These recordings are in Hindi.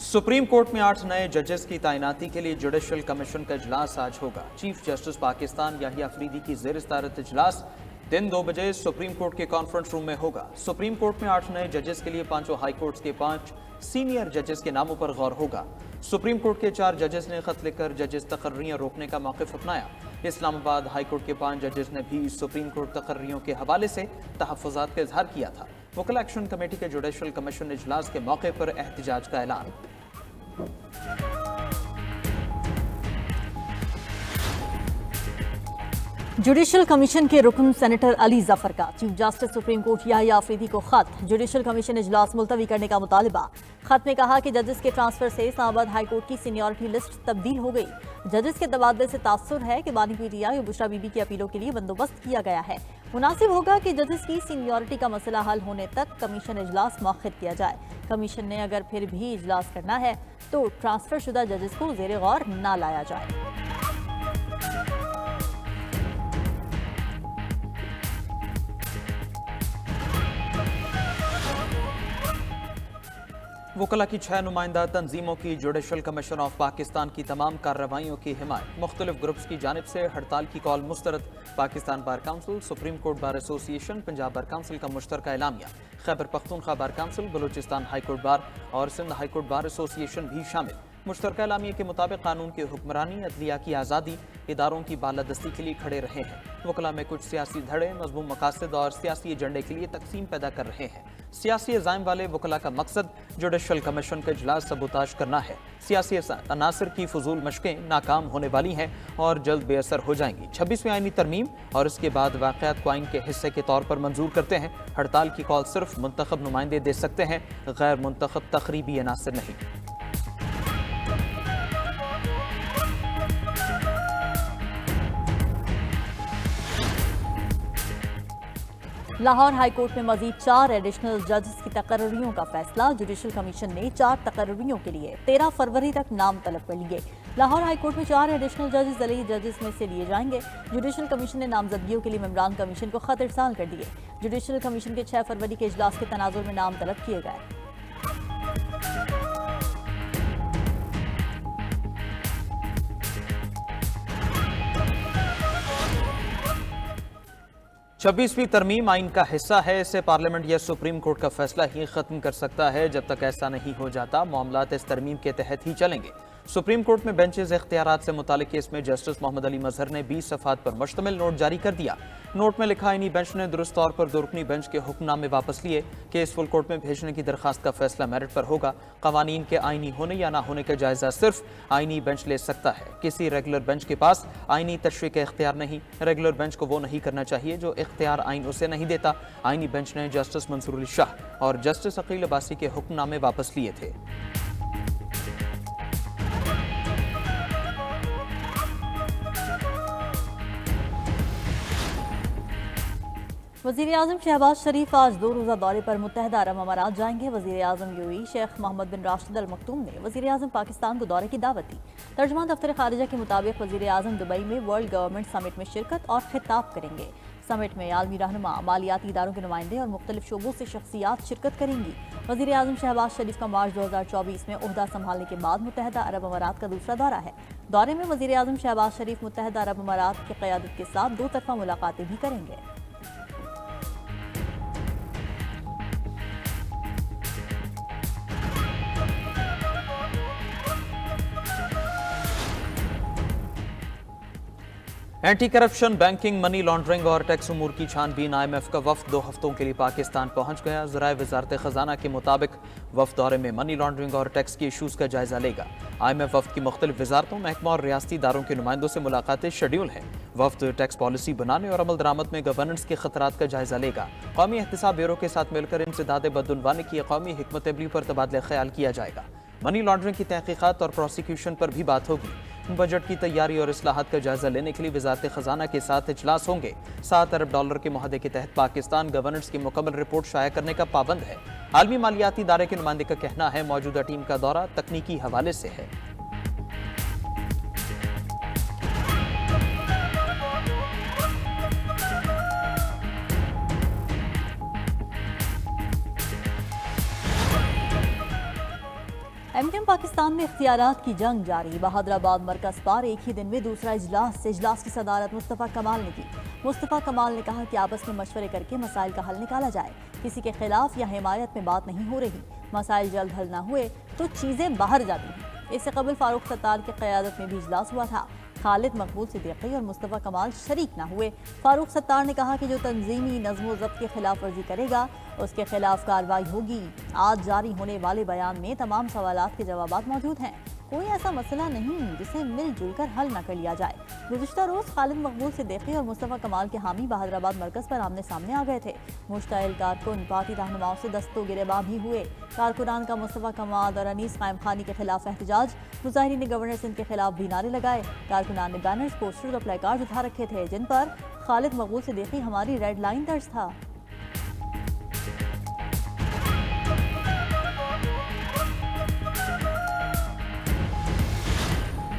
सुप्रीम कोर्ट में 8 नए जजेस की तैनाती के लिए जुडिशल कमीशन का इजलास आज होगा। चीफ जस्टिस पाकिस्तान याहिया अफरीदी की ज़ेर सदारत इजलास दिन 2 बजे सुप्रीम कोर्ट के कॉन्फ्रेंस रूम में होगा। सुप्रीम कोर्ट में 8 नए जजेस के लिए 5 हाई कोर्ट के 5 सीनियर जजेस के नामों पर गौर होगा। सुप्रीम कोर्ट के 4 जजेस ने खत लिखकर जजेस तकर्रियां रोकने का मौक़िफ़ अपनाया। इस्लामाबाद हाई कोर्ट के 5 जजेस ने भी सुप्रीम कोर्ट तकर्रियों के हवाले से तहफ़्फ़ुज़ात का इजहार किया था। वकील एक्शन कमेटी के जुडिशल कमीशन इजलास के मौके पर एहतजाज का ऐलान। जुडिशल कमीशन के रुकन सेनेटर अली जफर का chief justice supreme court Yahya Afridi को खत। जुडिशल कमीशन इजलास मुलतवी करने का मुतालिबा। खत में कहा कि जजेस के ट्रांसफर से इस्लामाबाद हाई कोर्ट की सीनियरिटी लिस्ट तब्दील हो गई। जजेस के तबादले से तासुर है कि बानी पीटीआई और बुशरा बीबी की अपीलों के लिए बंदोबस्त किया गया है। मुनासिब होगा कि जजेस की सीनियरिटी का मसला हल होने तक कमीशन इजलास मौखिर किया जाए। कमीशन ने अगर फिर भी इजलास करना है तो ट्रांसफर शुदा जजेस को ज़ेर गौर न लाया जाए। वकला की 6 नुमाइंदा तंजीमों की जुडिशल कमीशन ऑफ पाकिस्तान की तमाम कार्रवाइयों की हिमायत। मुख्तलिफ ग्रुप्स की जानिब से हड़ताल की कॉल मुस्तरद। Pakistan bar council, supreme court bar association, Punjab bar council का मुश्तरका एलामिया। Khyber Pakhtunkhwa bar council, Balochistan high court bar और Sindh high court bar association भी शामिल। मुश्तरका एलामिया के मुताबिक कानून की हुक्मरानी, अदलिया की आज़ादी, इदारों की बालादस्ती के लिए खड़े रहे हैं। वकला में कुछ सियासी धड़े मजमूम मकासद और सियासी एजेंडे के लिए तकसीम पैदा कर रहे हैं। सियासी अज़ाइम वाले वकला का मकसद जुडिशल कमीशन का इजलास सबूताज करना है। सियासी अनासर की फजूल मशकें नाकाम होने वाली हैं और जल्द बेअसर हो जाएंगी। 26वीं आईनी तरमीम और इसके बाद वाक़यात को आइन के हिस्से के तौर पर मंजूर करते हैं। हड़ताल की कॉल सिर्फ मुंतखब नुमाइंदे दे सकते हैं, गैर मुंतखब तकरीबी अनासर नहीं। लाहौर हाई कोर्ट में मजीद 4 एडिशनल जजेस की तकर्रियों का फैसला। जुडिशल कमीशन ने 4 तकर्रियों के लिए 13 फरवरी तक नाम तलब कर लिए। लाहौर हाई कोर्ट में 4 एडिशनल जजेस दलील जजेस में से लिए जाएंगे। जुडिशल कमीशन ने नामजदगियों के लिए मेम्बरान कमीशन को खत इरसाल कर दिए। जुडिशल कमीशन के 6 फरवरी के इजलास के तनाजुर में नाम तलब किए गए। 26वीं तरमीम आइन का हिस्सा है। इसे पार्लियामेंट या सुप्रीम कोर्ट का फैसला ही खत्म कर सकता है। जब तक ऐसा नहीं हो जाता मामलात इस तरमीम के तहत ही चलेंगे। सुप्रीम कोर्ट में बेंचेज इख्तियारात से मुतालिक केस में जस्टिस मोहम्मद अली मजहर ने 20 सफ़ात पर मुश्तमिल नोट जारी कर दिया। नोट में लिखा आईनी बेंच ने दुरुस्त तौर पर दो रुकनी बेंच के हुक्मनामे वापस लिए। केस फुल कोर्ट में भेजने की दरखास्त का फैसला मेरिट पर होगा। कवानीन के आईनी होने या ना होने का जायजा सिर्फ आईनी बेंच ले सकता है। किसी रेगुलर बेंच के पास आईनी तशरीह का इख्तियार नहीं। रेगुलर बेंच को वो नहीं करना चाहिए जो इख्तियार आइन उसे नहीं देता। आईनी बेंच ने जस्टिस मंसूर अली शाह और जस्टिस अकील अब्बासी के हुक्मनामे वापस लिए थे। वज़ीर आज़म शहबाज शरीफ आज 2 रोज़ा दौरे पर मुत्तहदा अरब अमारात जाएंगे। वज़ीर आज़म यूएई शेख मोहम्मद बिन राशिद अल मखतूम ने वज़ीर आज़म पाकिस्तान को दौरे की दावत दी। तर्जुमान दफ्तर खारिजा के मुताबिक वज़ीर आज़म दुबई में वर्ल्ड गवर्नमेंट समिट में शिरकत और खिताब करेंगे। समिट में आलमी रहनुमा, मालियाती इदारों के नुमाइंदे और मुख्तलिफ शोबों से शख्सियात शिरकत करेंगी। वज़ीर आज़म शहबाज शरीफ का मार्च 2024 में ओहदा संभालने के बाद मुत्तहदा अरब अमारात का दूसरा दौरा है। दौरे में वज़ीर आज़म शहबाज शरीफ मुत्तहदा अरब अमारात की क़यादत के साथ 2 तरफ़ा मुलाकातें भी करेंगे। Anti corruption, banking, money laundering और टैक्स उमूर की छानबीन। IMF का वफ्द 2 हफ्तों के लिए पाकिस्तान पहुंच गया। ज़राए वज़ारत ख़जाना के मुताबिक वफ्द दौरे में मनी लॉन्ड्रिंग और टैक्स के इशूज़ का जायजा लेगा। IMF वफ्द की मुख्तलिफ वजारतों, महकमा और रियासती इदारों के नुमाइंदों से मुलाकातें शेड्यूल हैं। वफ्द टैक्स पॉलिसी बनाने और अमल दरामद में गवर्नेंस के खतरात का जायजा लेगा। कौमी एहतिसाब ब्यूरो के साथ मिलकर इंसदाद बदउनवानी की कौमी हिकमत अमली पर तबादला ख्याल किया जाएगा। मनी लॉन्ड्रिंग की तहकीकात और प्रोसिक्यूशन पर भी बात होगी। बजट की तैयारी और इस्लाहात का जायजा लेने के लिए वजारत खजाना के साथ इजलास होंगे। $7 अरब के मुआहदे के तहत पाकिस्तान गवर्नेंस की मुकम्मल रिपोर्ट शाया करने का पाबंद है। आलमी मालियाती इदारे के नुमाइंदे का कहना है मौजूदा टीम का दौरा तकनीकी हवाले से है। एमकेएम पाकिस्तान में इख्तियारात की जंग जारी। बहादुराबाद मरकज पर एक ही दिन में दूसरा इजलास की सदारत मुस्तफ़ा कमाल ने की। मुस्तफ़ा कमाल ने कहा कि आपस में मशवरे करके मसाइल का हल निकाला जाए। किसी के खिलाफ या हिमायत में बात नहीं हो रही। मसाइल जल्द हल न हुए तो चीज़ें बाहर जाती हैं। इससे कबल फारूक सत्तार की क़यादत में भी इजलास हुआ था। खालिद मकबूल सिद्दीकी और मुस्तफ़ा कमाल शरीक न हुए। फारूक सत्तार ने कहा कि जो तंजीमी नज़्म व ज़ब्त की खिलाफ वर्जी करेगा उसके खिलाफ कार्रवाई होगी। आज जारी होने वाले बयान में तमाम सवालात के जवाबात मौजूद हैं। कोई ऐसा मसला नहीं जिसे मिलजुल कर हल न कर लिया जाए। गुज़िश्ता रोज़ खालिद मकबूल सिद्दीकी और मुस्तफ़ा कमाल के हामी बहादुराबाद मरकज़ पर आमने सामने आ गए थे। मुश्ताइल कारकुन पार्टी रहनुमाओं से दस्तों गिरेबान भी हुए। कारकुनान का मुस्तफ़ा कमाल और अनीस कायम खानी के खिलाफ एहतजाज। मुजाहिरीन ने गवर्नर सिंध के खिलाफ भी नारे लगाए। कारकुनान ने बैनर्स, पोस्टर्स और प्लेकार्ड उठा रखे थे जिन पर खालिद मकबूल सिद्दीकी हमारी रेड लाइन दर्ज था।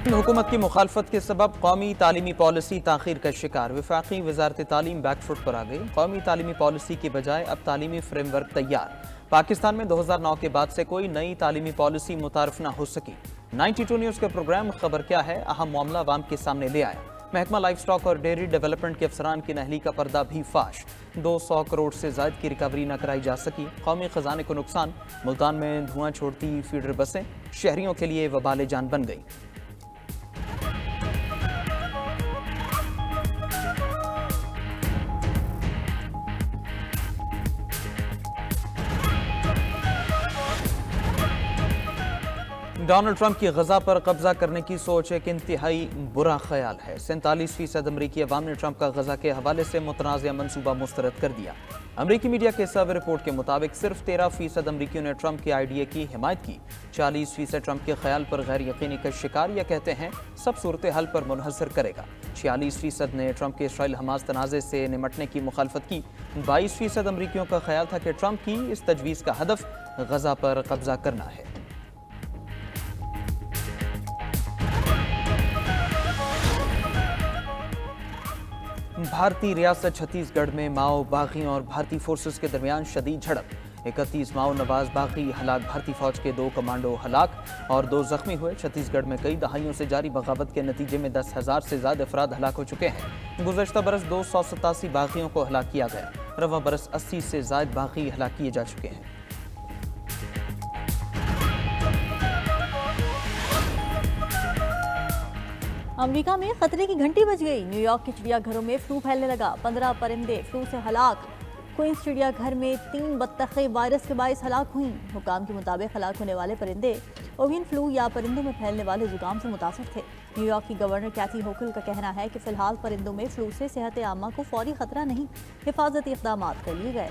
हुकूमत की मुखालफत के सबब कौमी तालीमी पॉलिसी ताखीर का शिकार। वफाकी वजारत तालीम बैकफुट पर आ गई। कौमी तालीमी पॉलिसी के बजाय अब तालीमी फ्रेमवर्क तैयार। पाकिस्तान में 2009 के बाद से कोई नई तालीमी पॉलिसी मुतारफ न हो सकी। 92 न्यूज़ के प्रोग्राम खबर क्या है अहम मामला अवाम के सामने ले आया। महकमा लाइफ स्टॉक और डेयरी डेवलपमेंट के अफसरान की नहली का पर्दा भी फाश। 200 करोड़ से ज्यादा की रिकवरी न कराई जा सकी। कौमी खजाने को नुकसान। मुल्तान में धुआं छोड़ती फीडर बसें शहरियों के लिए वबाल जान बन गई। डोनाल्ड ट्रंप की गजा पर कब्जा करने की सोच एक इंतहाई बुरा ख्याल है। 47% अमरीकी अवाम ने ट्रंप का गजा के हवाले से मुतनाज़िया मंसूबा मुस्तरद कर दिया। अमरीकी मीडिया के सर्वे रिपोर्ट के मुताबिक सिर्फ 13% अमरीकियों ने ट्रंप के आइडिया की हिमायत की। 40% ट्रंप के ख्याल पर गैर यकीनी का शिकार या कहते हैं सब सूरत हाल पर मुनहसर करेगा। 46% ने ट्रंप के इसराइल हमास तनाज़े से निमटने की मुखालफत की। 22% अमरीकियों का ख्याल था कि ट्रंप की इस तजवीज़ का हदफ गजा पर कब्जा करना है। भारतीय रियासत छत्तीसगढ़ में माओ बागियों और भारतीय फोर्सेस के दरमियान शदीद झड़प। 31 माओ नवाज बागी हलाक। भारतीय फौज के 2 कमांडो हलाक और 2 जख्मी हुए। छत्तीसगढ़ में कई दहाइयों से जारी बगावत के नतीजे में 10,000 से ज्यादा अफराद हलाक हो चुके हैं। गुज़श्ता बरस 287 बागियों को हलाक किया गया। रवा बरस 80 से ज्यादा बागी हलाक किए जा चुके हैं। अमेरिका में खतरे की घंटी बज गई। न्यूयॉर्क के चिड़ियाघरों में फ्लू फैलने लगा। 15 परिंदे फ्लू से हलाक। क्वींस चिड़ियाघर में 3 बत्तखें वायरस के बायस हलाक हुई। हुकाम के मुताबिक हलाक होने वाले परिंदे एवियन फ्लू या परिंदों में फैलने वाले जुकाम से मुतासर थे। न्यूयॉर्क की गवर्नर कैथी होकल का कहना है कि फिलहाल परिंदों में फ्लू से सेहत आमा को फौरी खतरा नहीं, हिफाजती इक़दाम कर लिए गए।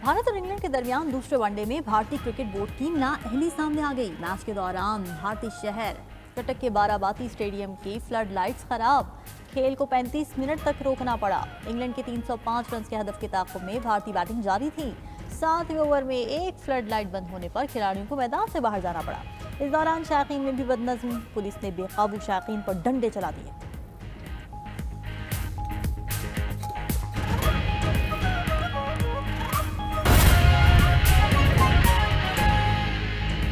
भारत और इंग्लैंड के दरमियान दूसरे वनडे में भारतीय क्रिकेट बोर्ड की नाअहली सामने आ गई। मैच के दौरान भारतीय शहर कटक के बाराबाती स्टेडियम की फ्लड लाइट्स खराब। खेल को 35 मिनट तक रोकना पड़ा। इंग्लैंड के 305 रन के हदफ के ताक़ुब में भारतीय बैटिंग जारी थी। 7वें ओवर में एक फ्लड लाइट बंद होने पर खिलाड़ियों को मैदान से बाहर जाना पड़ा। इस दौरान शायकीन में भी बदनज़मी। पुलिस ने बेकाबू शायकीन पर डंडे चला दिए।